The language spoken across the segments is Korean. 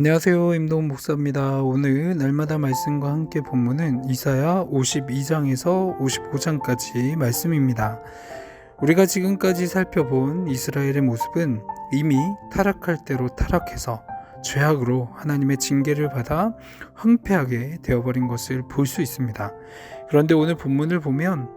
안녕하세요. 임동훈 목사입니다. 오늘 날마다 말씀과 함께 본문은 이사야 52장에서 55장까지 말씀입니다. 우리가 지금까지 살펴본 이스라엘의 모습은 이미 타락할 대로 타락해서 죄악으로 하나님의 징계를 받아 황폐하게 되어버린 것을 볼 수 있습니다. 그런데 오늘 본문을 보면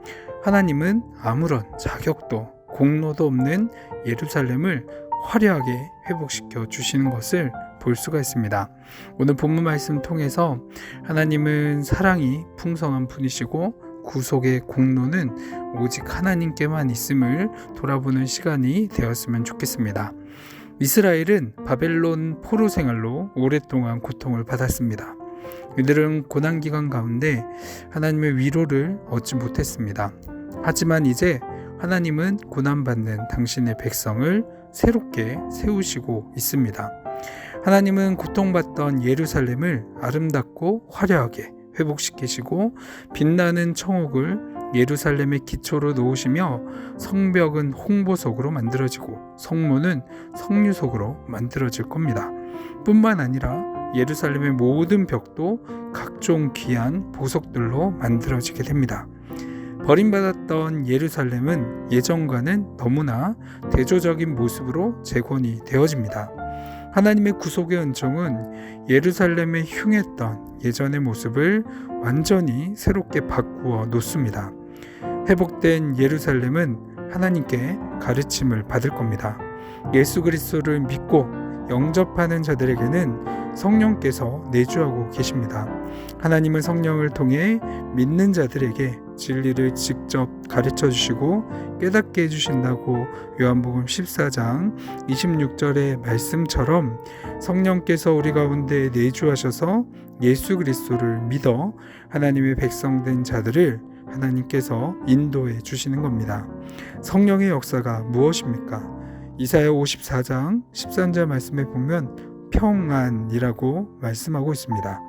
하나님은 아무런 자격도 공로도 없는 예루살렘을 화려하게 회복시켜 주시는 것을 볼 수가 있습니다. 오늘 본문 말씀 통해서 하나님은 사랑이 풍성한 분이시고 구속의 공로는 오직 하나님께만 있음을 돌아보는 시간이 되었으면 좋겠습니다. 이스라엘은 바벨론 포로 생활로 오랫동안 고통을 받았습니다. 이들은 고난기간 가운데 하나님의 위로를 얻지 못했습니다. 하지만 이제 하나님은 고난받는 당신의 백성을 새롭게 세우시고 있습니다. 하나님은 고통받던 예루살렘을 아름답고 화려하게 회복시키시고 빛나는 청옥을 예루살렘의 기초로 놓으시며 성벽은 홍보석으로 만들어지고 성문은 석류석으로 만들어질 겁니다. 뿐만 아니라 예루살렘의 모든 벽도 각종 귀한 보석들로 만들어지게 됩니다. 버림받았던 예루살렘은 예전과는 너무나 대조적인 모습으로 재건이 되어집니다. 하나님의 구속의 은총은 예루살렘에 흉했던 예전의 모습을 완전히 새롭게 바꾸어 놓습니다. 회복된 예루살렘은 하나님께 가르침을 받을 겁니다. 예수 그리스도를 믿고 영접하는 자들에게는 성령께서 내주하고 계십니다. 하나님은 성령을 통해 믿는 자들에게 진리를 직접 가르쳐 주시고 깨닫게 해주신다고 요한복음 14장 26절의 말씀처럼 성령께서 우리 가운데 내주하셔서 예수 그리스도를 믿어 하나님의 백성된 자들을 하나님께서 인도해 주시는 겁니다. 성령의 역사가 무엇입니까? 이사야 54장 13절 말씀에 보면 평안이라고 말씀하고 있습니다.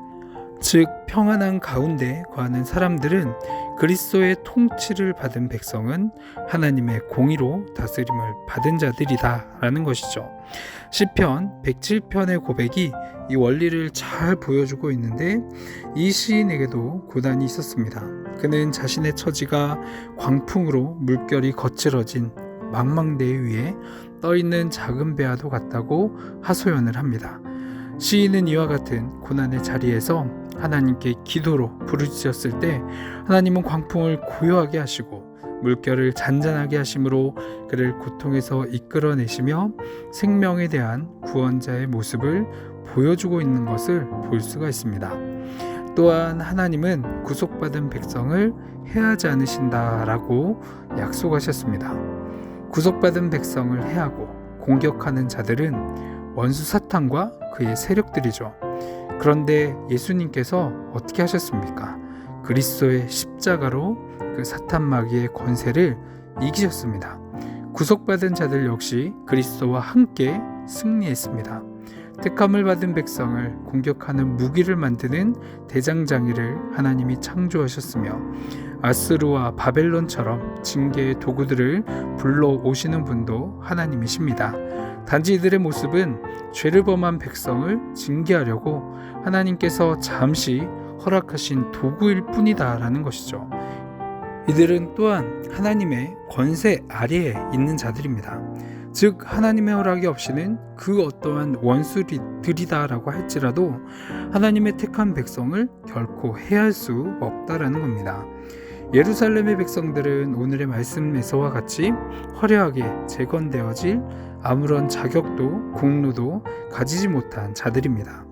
즉 평안한 가운데 거하는 사람들은 그리스도의 통치를 받은 백성은 하나님의 공의로 다스림을 받은 자들이다 라는 것이죠. 시편 107편의 고백이 이 원리를 잘 보여주고 있는데 이 시인에게도 고난이 있었습니다. 그는 자신의 처지가 광풍으로 물결이 거칠어진 망망대해 위에 떠있는 작은 배와도 같다고 하소연을 합니다. 시인은 이와 같은 고난의 자리에서 하나님께 기도로 부르짖었을 때 하나님은 광풍을 고요하게 하시고 물결을 잔잔하게 하심으로 그를 고통에서 이끌어내시며 생명에 대한 구원자의 모습을 보여주고 있는 것을 볼 수가 있습니다. 또한 하나님은 구속받은 백성을 해하지 않으신다라고 약속하셨습니다. 구속받은 백성을 해하고 공격하는 자들은 원수 사탄과 그의 세력들이죠. 그런데 예수님께서 어떻게 하셨습니까? 그리스도의 십자가로 그 사탄 마귀의 권세를 이기셨습니다. 구속받은 자들 역시 그리스도와 함께 승리했습니다. 택함을 받은 백성을 공격하는 무기를 만드는 대장장이를 하나님이 창조하셨으며 아스루와 바벨론처럼 징계의 도구들을 불러오시는 분도 하나님이십니다. 단지 이들의 모습은 죄를 범한 백성을 징계하려고 하나님께서 잠시 허락하신 도구일 뿐이다 라는 것이죠. 이들은 또한 하나님의 권세 아래에 있는 자들입니다. 즉 하나님의 허락이 없이는 그 어떠한 원수들이다 라고 할지라도 하나님의 택한 백성을 결코 해할 수 없다라는 겁니다. 예루살렘의 백성들은 오늘의 말씀에서와 같이 화려하게 재건되어질 아무런 자격도 공로도 가지지 못한 자들입니다.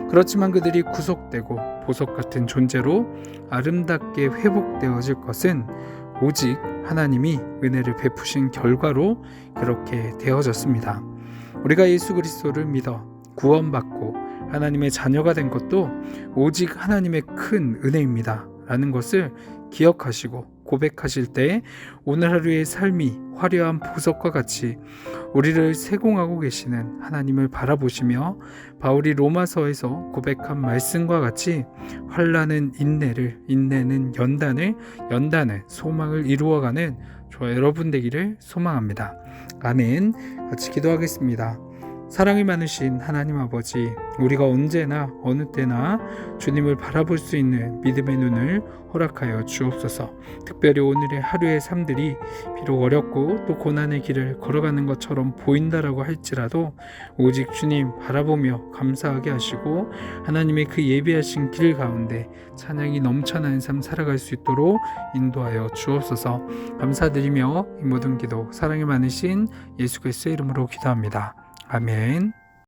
그렇지만 그들이 구속되고 보석 같은 존재로 아름답게 회복되어질 것은 오직 하나님이 은혜를 베푸신 결과로 그렇게 되어졌습니다. 우리가 예수 그리스도를 믿어 구원받고 하나님의 자녀가 된 것도 오직 하나님의 큰 은혜입니다 라는 것을 기억하시고 고백하실 때 오늘 하루의 삶이 화려한 보석과 같이 우리를 세공하고 계시는 하나님을 바라보시며 바울이 로마서에서 고백한 말씀과 같이 환난은 인내를, 인내는 연단을, 연단은 소망을 이루어가는 저와 여러분 되기를 소망합니다. 아멘. 같이 기도하겠습니다. 사랑이 많으신 하나님 아버지, 우리가 언제나 어느 때나 주님을 바라볼 수 있는 믿음의 눈을 허락하여 주옵소서. 특별히 오늘의 하루의 삶들이 비록 어렵고 또 고난의 길을 걸어가는 것처럼 보인다라고 할지라도 오직 주님 바라보며 감사하게 하시고 하나님의 그 예비하신 길 가운데 찬양이 넘쳐나는 삶 살아갈 수 있도록 인도하여 주옵소서. 감사드리며 이 모든 기도 사랑이 많으신 예수 그리스도의 이름으로 기도합니다. 아멘.